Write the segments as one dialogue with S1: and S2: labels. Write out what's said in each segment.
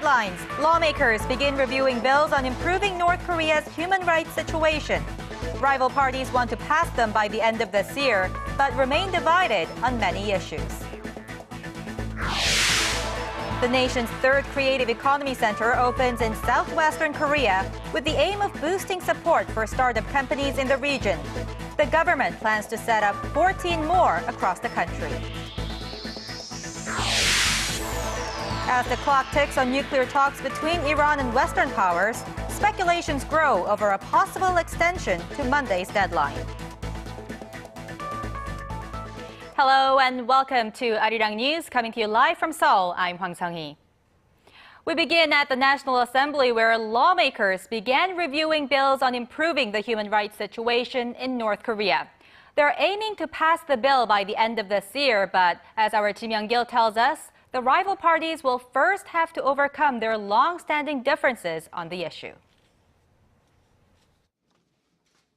S1: headlines. Lawmakers begin reviewing bills on improving North Korea's human rights situation. Rival parties want to pass them by the end of this year, but remain divided on many issues. The nation's third creative economy center opens in southwestern Korea with the aim of boosting support for startup companies in the region. The government plans to set up 14 more across the country. As the clock ticks on nuclear talks between Iran and Western powers, speculations grow over a possible extension to Monday's deadline. Hello and welcome to ARIRANG News, coming to you live from Seoul. I'm Hwang Sung-hee. We begin at the National Assembly, where lawmakers began reviewing bills on improving the human rights situation in North Korea. They're aiming to pass the bill by the end of this year, but as our Ji Myung-kil tells us, the rival parties will first have to overcome their long-standing differences on the issue.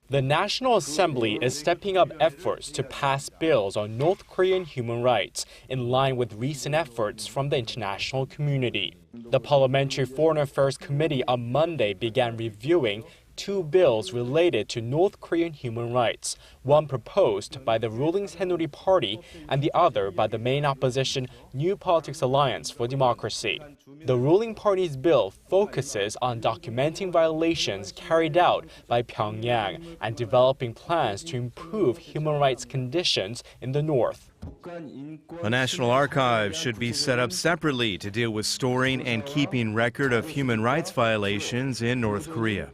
S2: The National Assembly is stepping up efforts to pass bills on North Korean human rights in line with recent efforts from the international community. The Parliamentary Foreign Affairs Committee on Monday began reviewing two bills related to North Korean human rights, one proposed by the ruling Saenuri Party and the other by the main opposition New Politics Alliance for Democracy. The ruling party's bill focuses on documenting violations carried out by Pyongyang and developing plans to improve human rights conditions in the north.
S3: A national archive should be set up separately to deal with storing and keeping record of human rights violations in North Korea.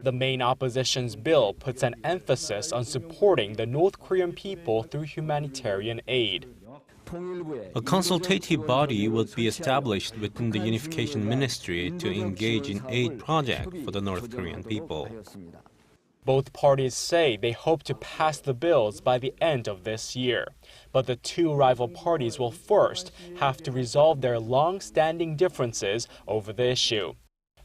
S2: The main opposition's bill puts an emphasis on supporting the North Korean people through humanitarian aid.
S4: A consultative body would be established within the Unification Ministry to engage in aid projects for the North Korean people.
S2: Both parties say they hope to pass the bills by the end of this year. But the two rival parties will first have to resolve their long-standing differences over the issue.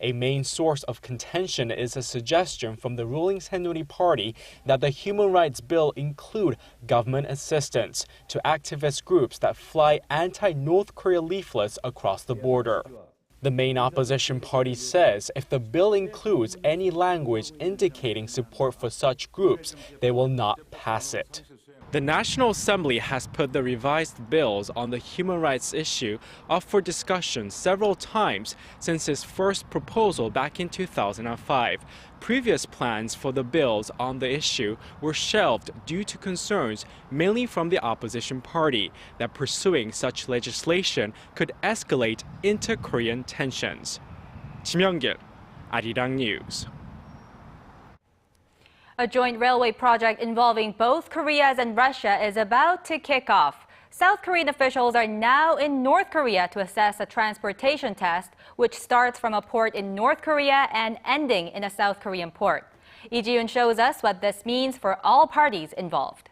S2: A main source of contention is a suggestion from the ruling Saenuri Party that the human rights bill include government assistance to activist groups that fly anti-North Korea leaflets across the border. The main opposition party says if the bill includes any language indicating support for such groups, they will not pass it. The National Assembly has put the revised bills on the human rights issue up for discussion several times since its first proposal back in 2005. Previous plans for the bills on the issue were shelved due to concerns mainly from the opposition party that pursuing such legislation could escalate inter-Korean tensions. Ji Myung-kil, ARIRANG News.
S1: A joint railway project involving both Koreas and Russia is about to kick off. South Korean officials are now in North Korea to assess a transportation test, which starts from a port in North Korea and ending in a South Korean port. Lee Ji-yoon shows us what this means for all parties involved.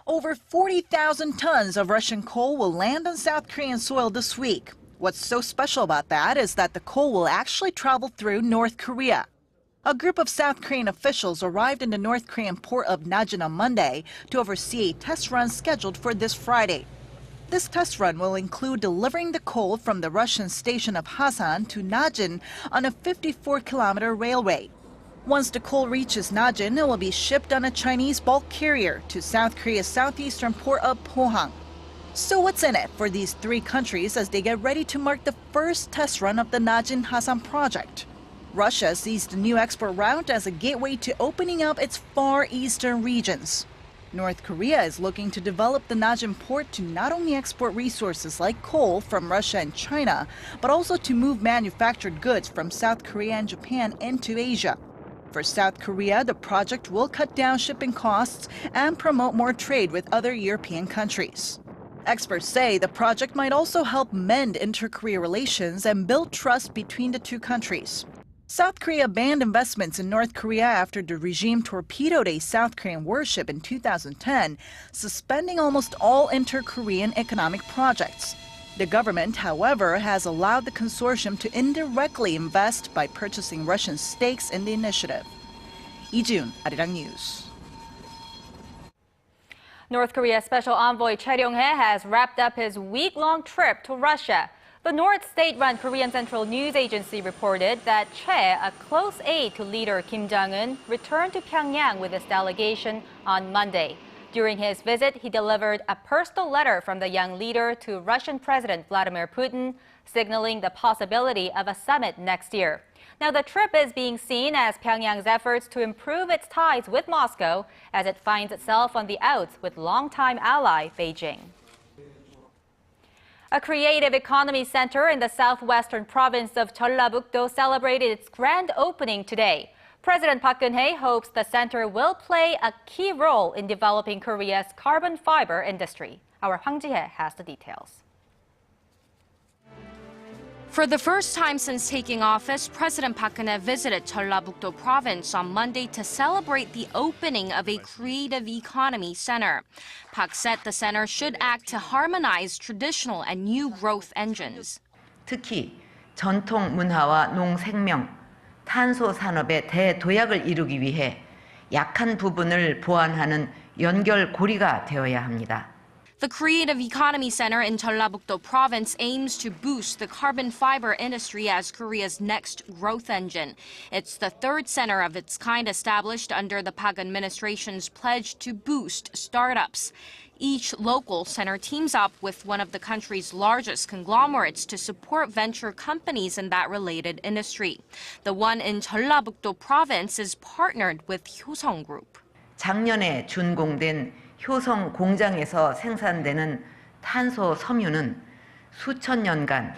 S5: Over 40,000 tons of Russian coal will land on South Korean soil this week. What's so special about that is that the coal will actually travel through North Korea. A group of South Korean officials arrived in the North Korean port of Najin on Monday to oversee a test run scheduled for this Friday. This test run will include delivering the coal from the Russian station of Hasan to Najin on a 54-kilometer railway. Once the coal reaches Najin, it will be shipped on a Chinese bulk carrier to South Korea's southeastern port of Pohang. So what's in it for these three countries as they get ready to mark the first test run of the Najin-Hasan project? Russia sees the new export route as a gateway to opening up its far eastern regions. North Korea is looking to develop the Najin port to not only export resources like coal from Russia and China, but also to move manufactured goods from South Korea and Japan into Asia. For South Korea, the project will cut down shipping costs and promote more trade with other European countries. Experts say the project might also help mend inter-Korea relations and build trust between the two countries. South Korea banned investments in North Korea after the regime torpedoed a South Korean warship in 2010, suspending almost all inter-Korean economic projects. The government, however, has allowed the consortium to indirectly invest by purchasing Russian stakes in the initiative. Lee Ji-yoon, ARIRANG News.
S1: North Korea's special envoy Ji Myung-kil has wrapped up his week-long trip to Russia. The North state-run Korean Central News Agency reported that Che, a close aide to leader Kim Jong-un, returned to Pyongyang with his delegation on Monday. During his visit, he delivered a personal letter from the young leader to Russian President Vladimir Putin, signaling the possibility of a summit next year. Now, the trip is being seen as Pyongyang's efforts to improve its ties with Moscow as it finds itself on the outs with longtime ally Beijing. A creative economy center in the southwestern province of Jeollabuk-do celebrated its grand opening today. President Park Geunhye hopes the center will play a key role in developing Korea's carbon fiber industry. Our Hwang Ji-hye has the details.
S6: For the first time since taking office, President Park Geunhye visited Jeollabuk-do province on Monday to celebrate the opening of a creative economy center. Park said the center should act to harmonize traditional and new growth engines.
S7: 특히 전통 문화와 농생명, 탄소 산업의 대도약을 이루기 위해 약한 부분을 보완하는 연결고리가 되어야 합니다.
S6: The Creative Economy Center in Jeollabuk-do province aims to boost the carbon fiber industry as Korea's next growth engine. It's the third center of its kind established under the Park administration's pledge to boost startups. Each local center teams up with one of the country's largest conglomerates to support venture companies in that related industry. The one in Jeollabuk-do province is partnered with Hyosung Group.
S7: 작년에 준공된 효성 공장에서 생산되는 탄소 섬유는 수천 년간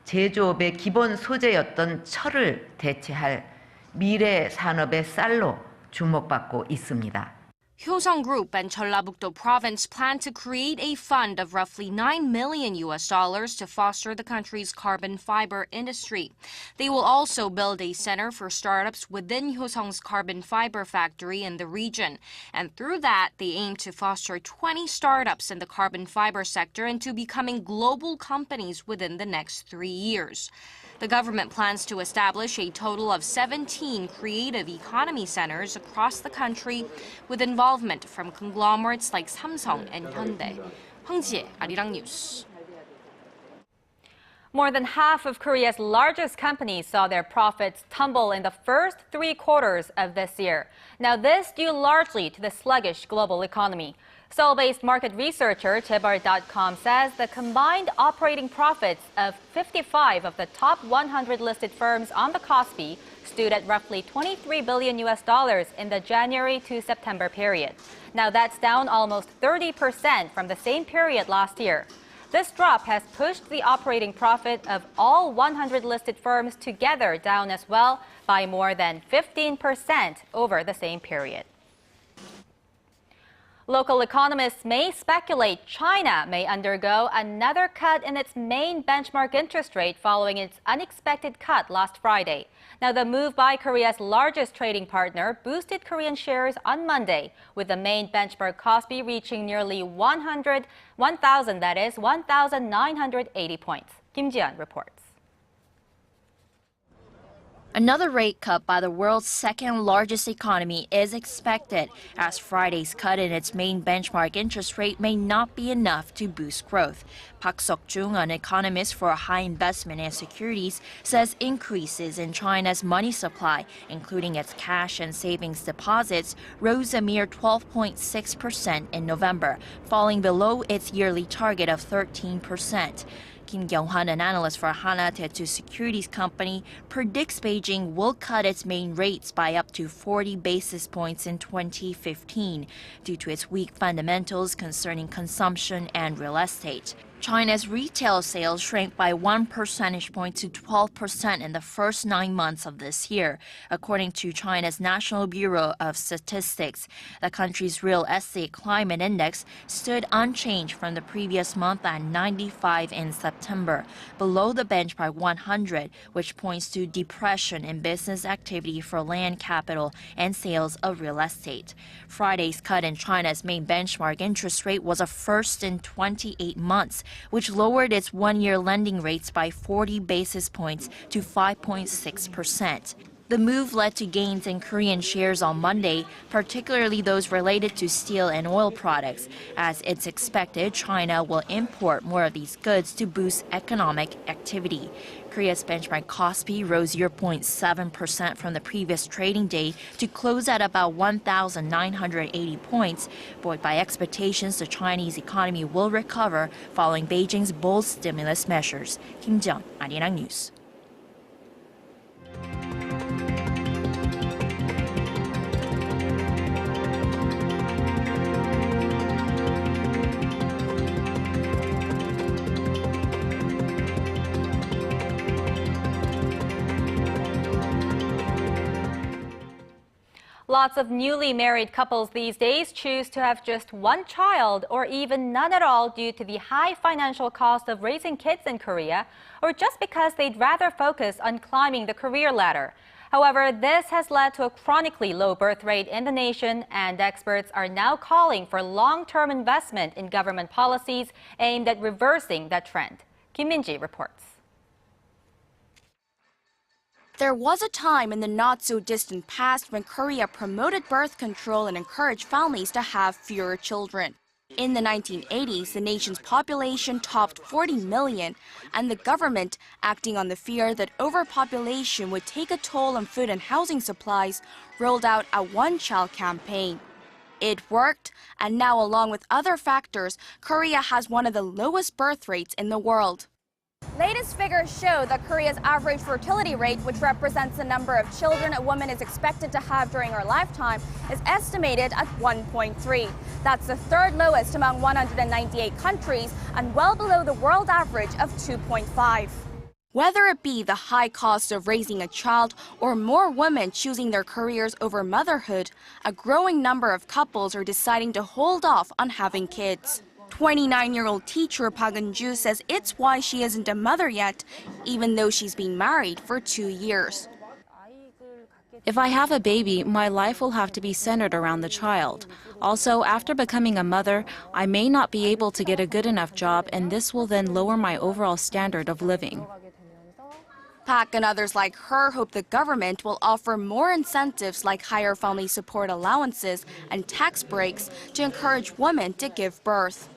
S7: 제조업의 기본 소재였던 철을 대체할 미래 산업의 쌀로 주목받고 있습니다.
S6: Hyosung Group and Jeollabuk-do province plan to create a fund of roughly $9 million to foster the country's carbon fiber industry. They will also build a center for startups within Hyosung's carbon fiber factory in the region. And through that, they aim to foster 20 startups in the carbon fiber sector into becoming global companies within the next 3 years. The government plans to establish a total of 17 creative economy centers across the country with involvement from conglomerates like Samsung and Hyundai. Hwang Ji-hye, ARIRANG News.
S1: More than half of Korea's largest companies saw their profits tumble in the first 3 quarters of this year. Now, this due largely to the sluggish global economy. Seoul-based market researcher Jaebal.com says the combined operating profits of 55 of the top 100 listed firms on the Kospi stood at roughly $23 billion in the January to September period. Now, that's down almost 30% from the same period last year. This drop has pushed the operating profit of all 100 listed firms together down as well by more than 15% over the same period. Local economists may speculate China may undergo another cut in its main benchmark interest rate following its unexpected cut last Friday. Now, the move by Korea's largest trading partner boosted Korean shares on Monday, with the main benchmark Kospi reaching nearly 1,980 points. Kim Ji-yeon reports.
S6: Another rate cut by the world's second largest economy is expected, as Friday's cut in its main benchmark interest rate may not be enough to boost growth. Park Seok-jung, an economist for high investment and securities, says increases in China's money supply, including its cash and savings deposits, rose a mere 12.6% in November, falling below its yearly target of 13%. Kim Kyung-han, an analyst for Hana Taeju Securities Company, predicts Beijing will cut its main rates by up to 40 basis points in 2015 due to its weak fundamentals concerning consumption and real estate. China's retail sales shrank by 1 percentage point to 12% in the first 9 months of this year, according to China's National Bureau of Statistics. The country's real estate climate index stood unchanged from the previous month at 95 in September, below the benchmark 100, which points to depression in business activity for land capital and sales of real estate. Friday's cut in China's main benchmark interest rate was a first in 28 months, which lowered its one-year lending rates by 40 basis points to 5.6%. The move led to gains in Korean shares on Monday, particularly those related to steel and oil products, as it's expected China will import more of these goods to boost economic activity. Korea's benchmark Kospi rose 0.7% from the previous trading day to close at about 1,980 points, buoyed by expectations the Chinese economy will recover following Beijing's bold stimulus measures. Kim Jeon, ARIRANG News.
S1: Lots of newly married couples these days choose to have just one child or even none at all due to the high financial cost of raising kids in Korea, or just because they'd rather focus on climbing the career ladder. However, this has led to a chronically low birth rate in the nation, and experts are now calling for long-term investment in government policies aimed at reversing that trend. Kim Min-ji reports.
S8: There was a time in the not-so-distant past when Korea promoted birth control and encouraged families to have fewer children. In the 1980s, the nation's population topped 40 million, and the government, acting on the fear that overpopulation would take a toll on food and housing supplies, rolled out a one-child campaign. It worked, and now, along with other factors, Korea has one of the lowest birth rates in the world.
S9: Latest figures show that Korea's average fertility rate, which represents the number of children a woman is expected to have during her lifetime, is estimated at 1.3. That's the third lowest among 198 countries and well below the world average of 2.5.
S8: Whether it be the high cost of raising a child or more women choosing their careers over motherhood, a growing number of couples are deciding to hold off on having kids. 29-year-old teacher Park Geunhye says it's why she isn't a mother yet, even though she's been married for 2 years.
S10: If I have a baby, my life will have to be centered around the child. Also, after becoming a mother, I may not be able to get a good enough job, and this will then lower my overall standard of living.
S8: Park and others like her hope the government will offer more incentives like higher family support allowances and tax breaks to encourage women to give birth.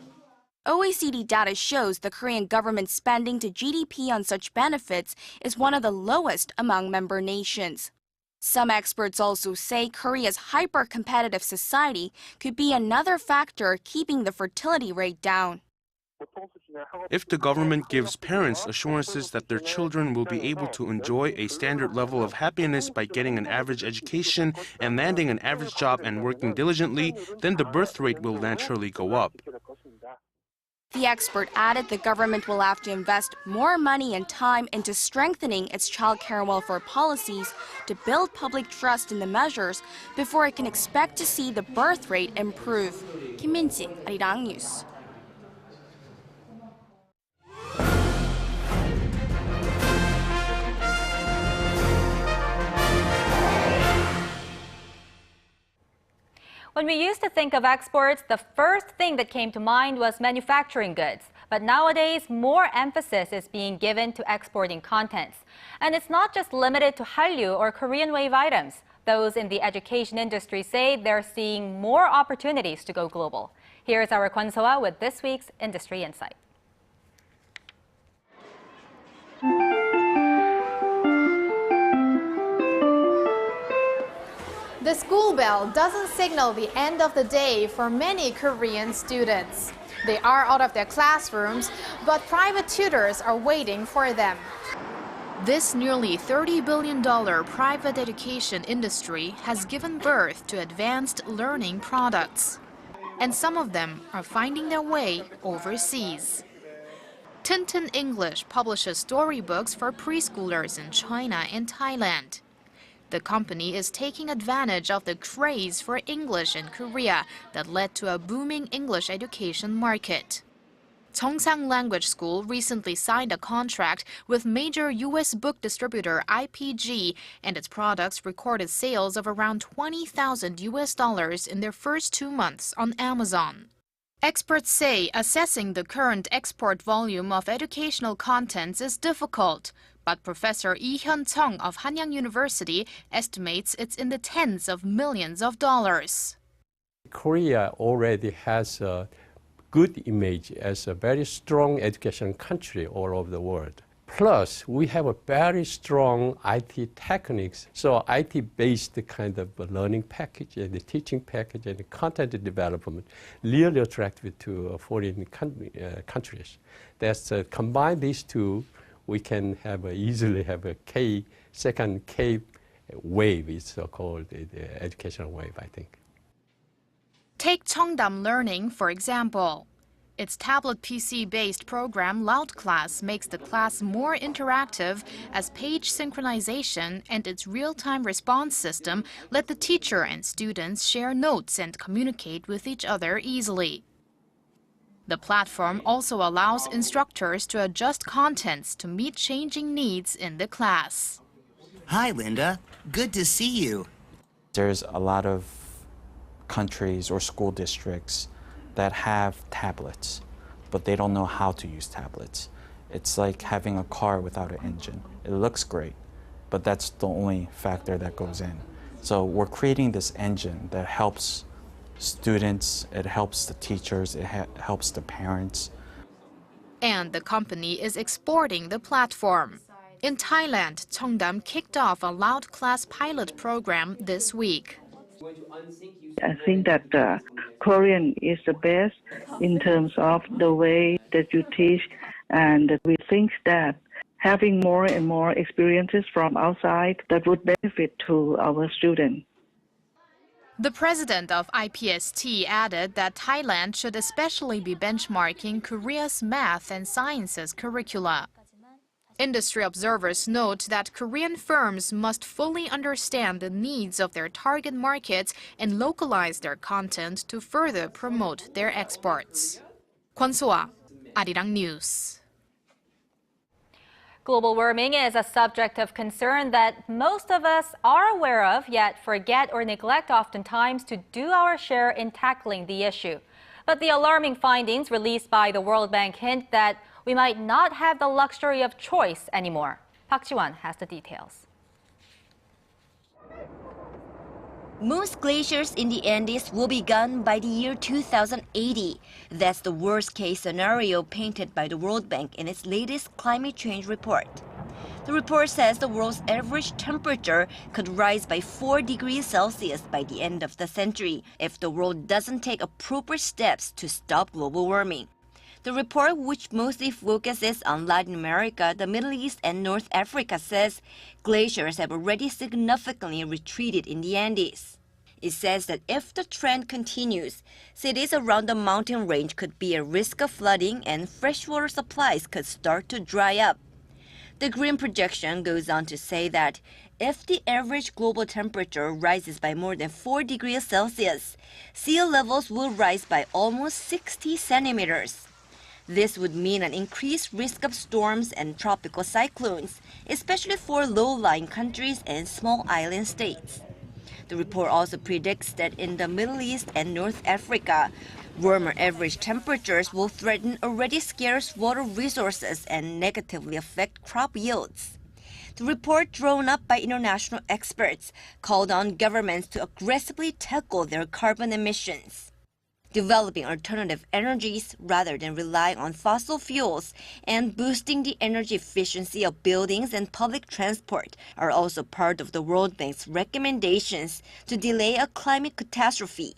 S8: OECD data shows the Korean government spending to GDP on such benefits is one of the lowest among member nations. Some experts also say Korea's hyper-competitive society could be another factor keeping the fertility rate down.
S11: If the government gives parents assurances that their children will be able to enjoy a standard level of happiness by getting an average education and landing an average job and working diligently, then the birth rate will naturally go up.
S8: The expert added the government will have to invest more money and time into strengthening its child care and welfare policies to build public trust in the measures before it can expect to see the birth rate improve. Kim Min-ji, ARIRANG News.
S1: When we used to think of exports, the first thing that came to mind was manufacturing goods. But nowadays, more emphasis is being given to exporting contents. And it's not just limited to Hallyu or Korean wave items. Those in the education industry say they're seeing more opportunities to go global. Here's our Kwon So-ah with this week's Industry Insight.
S12: The school bell doesn't signal the end of the day for many Korean students. They are out of their classrooms, but private tutors are waiting for them. This nearly $30 billion private education industry has given birth to advanced learning products. And some of them are finding their way overseas. Tintin English publishes storybooks for preschoolers in China and Thailand. The company is taking advantage of the craze for English in Korea that led to a booming English education market. Cheongsang Language School recently signed a contract with major U.S. book distributor IPG, and its products recorded sales of around $20,000 in their first 2 months on Amazon. Experts say assessing the current export volume of educational contents is difficult.
S10: But Professor Lee Hyun-chung of Hanyang University estimates it's in the tens of millions of dollars.
S13: Korea already has a good image as a very strong education country all over the world. Plus, we have a very strong IT techniques, so IT-based kind of learning package and the teaching package and the content development really attractive to foreign countries. That's combine these two, we can have easily have a second K wave, it's so-called the educational wave, I think.
S10: Take Cheongdam Learning, for example. Its tablet PC-based program Loud Class makes the class more interactive as page synchronization and its real-time response system let the teacher and students share notes and communicate with each other easily. The platform also allows instructors to adjust contents to meet changing needs in the class.
S14: Hi, Linda. Good to see you.
S15: There's a lot of countries or school districts that have tablets, but they don't know how to use tablets. It's like having a car without an engine. It looks great, but that's the only factor that goes in. So we're creating this engine that helps students, it helps the teachers, it helps the parents.
S10: And the company is exporting the platform. In Thailand, Cheongdam kicked off a Loud Class pilot program this week.
S16: I think that Korean is the best in terms of the way that you teach, and we think that having more and more experiences from outside that would benefit to our students.
S10: The president of IPST added that Thailand should especially be benchmarking Korea's math and sciences curricula. Industry observers note that Korean firms must fully understand the needs of their target markets and localize their content to further promote their exports. Kwon So-ah, ARIRANG News.
S1: Global warming is a subject of concern that most of us are aware of, yet forget or neglect oftentimes to do our share in tackling the issue. But the alarming findings released by the World Bank hint that we might not have the luxury of choice anymore. Park Ji-won has the details.
S17: Most glaciers in the Andes will be gone by the year 2080. That's the worst-case scenario painted by the World Bank in its latest climate change report. The report says the world's average temperature could rise by 4 degrees Celsius by the end of the century if the world doesn't take appropriate steps to stop global warming. The report, which mostly focuses on Latin America, the Middle East, and North Africa, says glaciers have already significantly retreated in the Andes. It says that if the trend continues, cities around the mountain range could be at risk of flooding and freshwater supplies could start to dry up. The green projection goes on to say that if the average global temperature rises by more than 4 degrees Celsius, sea levels will rise by almost 60 centimeters. This would mean an increased risk of storms and tropical cyclones, especially for low-lying countries and small island states. The report also predicts that in the Middle East and North Africa, warmer average temperatures will threaten already scarce water resources and negatively affect crop yields. The report, drawn up by international experts, called on governments to aggressively tackle their carbon emissions. Developing alternative energies rather than relying on fossil fuels and boosting the energy efficiency of buildings and public transport are also part of the World Bank's recommendations to delay a climate catastrophe.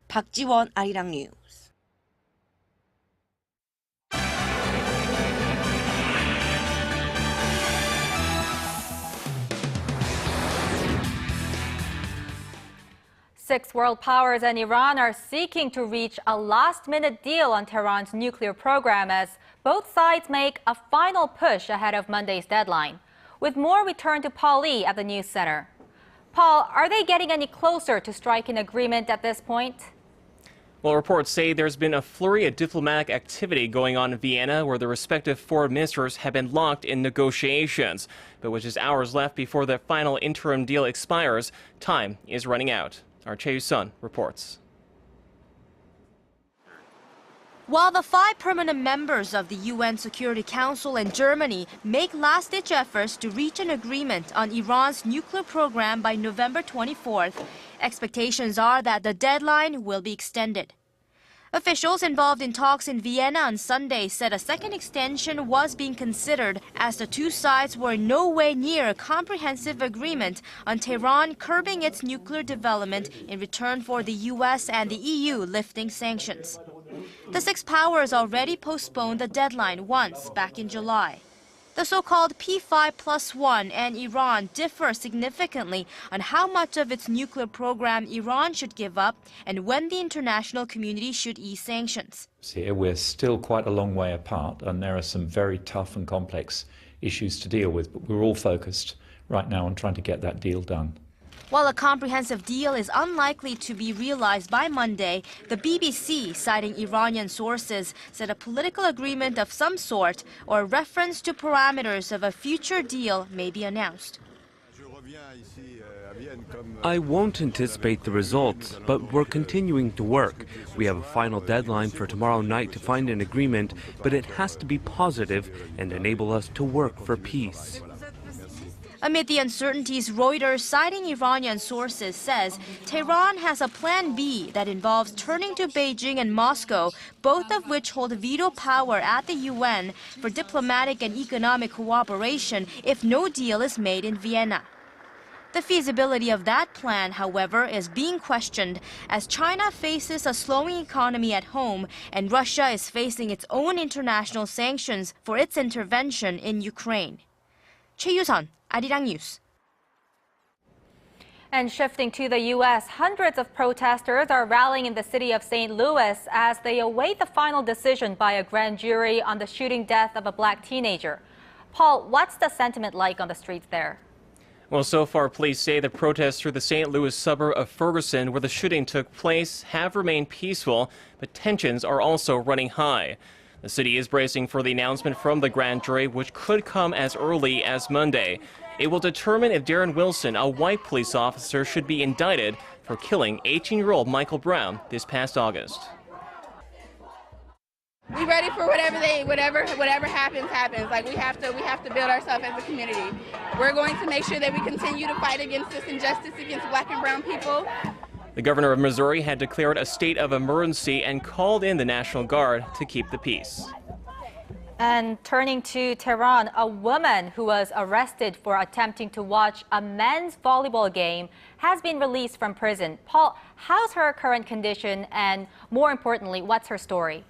S17: Park Ji-won, ARIRANG News.
S1: Six world powers and Iran are seeking to reach a last-minute deal on Tehran's nuclear program as both sides make a final push ahead of Monday's deadline. With more, we turn to Paul Lee at the News Center. Paul, are they getting any closer to striking agreement at this point?
S18: Well, reports say there's been a flurry of diplomatic activity going on in Vienna where the respective foreign ministers have been locked in negotiations. But with just hours left before the final interim deal expires, time is running out. Our Chae Sun reports.
S19: While the 5 permanent members of the UN Security Council and Germany make last-ditch efforts to reach an agreement on Iran's nuclear program by November 24th, expectations are that the deadline will be extended. Officials involved in talks in Vienna on Sunday said a second extension was being considered as the two sides were no way near a comprehensive agreement on Tehran curbing its nuclear development in return for the US and the EU lifting sanctions. The 6 powers already postponed the deadline once back in July. The so-called P5+1 and Iran differ significantly on how much of its nuclear program Iran should give up and when the international community should ease sanctions.
S20: Here we're still quite a long way apart, and there are some very tough and complex issues to deal with, but we're all focused right now on trying to get that deal done.
S19: While a comprehensive deal is unlikely to be realized by Monday, the BBC, citing Iranian sources, said a political agreement of some sort or a reference to parameters of a future deal may be announced.
S21: I won't anticipate the results, but we're continuing to work. We have a final deadline for tomorrow night to find an agreement, but it has to be positive and enable us to work for peace.
S19: Amid the uncertainties, Reuters, citing Iranian sources, says Tehran has a plan B that involves turning to Beijing and Moscow, both of which hold veto power at the UN, for diplomatic and economic cooperation if no deal is made in Vienna. The feasibility of that plan, however, is being questioned as China faces a slowing economy at home and Russia is facing its own international sanctions for its intervention in Ukraine. Choi Yu-sun, ARIRANG News.
S1: And shifting to the U.S., hundreds of protesters are rallying in the city of St. Louis as they await the final decision by a grand jury on the shooting death of a black teenager. Paul, what's the sentiment like on the streets there?
S18: Well, so far, police say the protests through the St. Louis suburb of Ferguson, where the shooting took place, have remained peaceful, but tensions are also running high. The city is bracing for the announcement from the grand jury, which could come as early as Monday. It will determine if Darren Wilson, a white police officer, should be indicted for killing 18-year-old Michael Brown this past August.
S22: We ready for whatever happens. Like we have to build ourselves as a community. We're going to make sure that we continue to fight against this injustice against black and brown people.
S18: The governor of Missouri had declared a state of emergency and called in the National Guard to keep the peace.
S1: And turning to Tehran, a woman who was arrested for attempting to watch a men's volleyball game has been released from prison. Paul, how's her current condition and, more importantly, what's her story?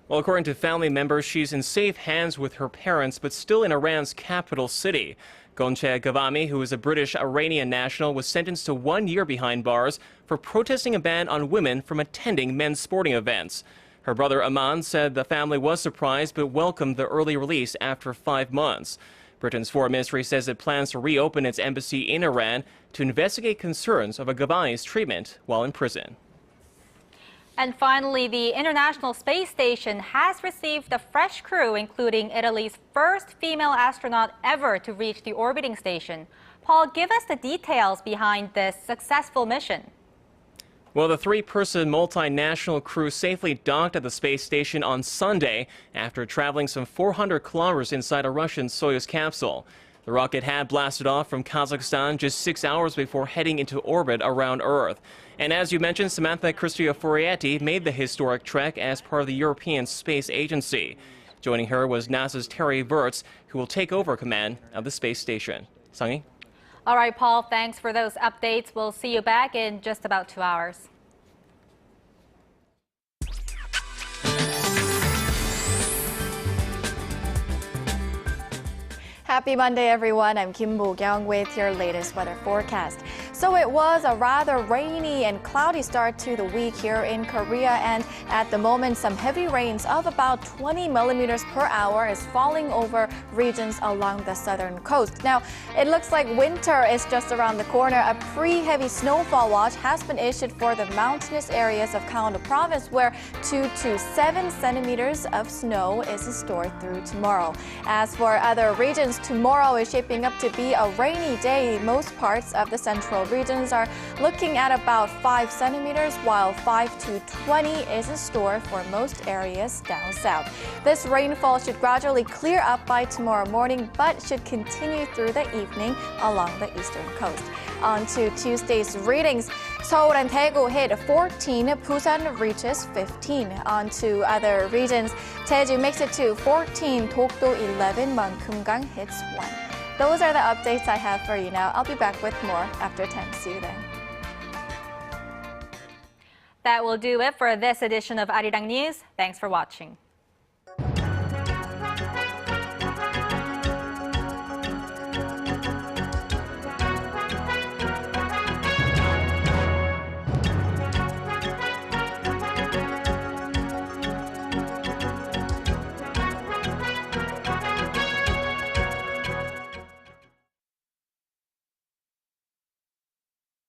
S18: Well, according to family members, she's in safe hands with her parents, but still in Iran's capital city. Gonche Ghavami, who is a British Iranian national, was sentenced to 1 year behind bars for protesting a ban on women from attending men's sporting events. Her brother Aman said the family was surprised but welcomed the early release after 5 months. Britain's foreign ministry says it plans to reopen its embassy in Iran to investigate concerns of Ghavami's treatment while in prison.
S1: And finally, the International Space Station has received a fresh crew, including Italy's first female astronaut ever to reach the orbiting station. Paul, give us the details behind this successful mission.
S18: Well, the 3-person multinational crew safely docked at the space station on Sunday after traveling some 400 kilometers inside a Russian Soyuz capsule. The rocket had blasted off from Kazakhstan just 6 hours before heading into orbit around Earth. And as you mentioned, Samantha Cristoforietti made the historic trek as part of the European Space Agency. Joining her was NASA's Terry Virts, who will take over command of the space station. Sung-hee?
S1: All right, Paul, thanks for those updates. We'll see you back in just about 2 hours.
S23: Happy Monday, everyone. I'm Kim Bo-kyung with your latest weather forecast. So it was a rather rainy and cloudy start to the week here in Korea, and at the moment some heavy rains of about 20 millimeters per hour is falling over regions along the southern coast. Now, it looks like winter is just around the corner. A pre-heavy snowfall watch has been issued for the mountainous areas of Gangwon province, where 2 to 7 centimeters of snow is stored through tomorrow. As for other regions, tomorrow is shaping up to be a rainy day in most parts of the central regions are looking at about 5 centimeters, while 5 to 20 is in store for most areas down south. This rainfall should gradually clear up by tomorrow morning, but should continue through the evening along the eastern coast. On to Tuesday's readings. Seoul and Daegu hit 14, Busan reaches 15. On to other regions. Jeju makes it to 14, Dokdo 11, Mankumgang hits 1. Those are the updates I have for you now. I'll be back with more after 10. See you then.
S1: That will do it for this edition of ARIRANG News. Thanks for watching.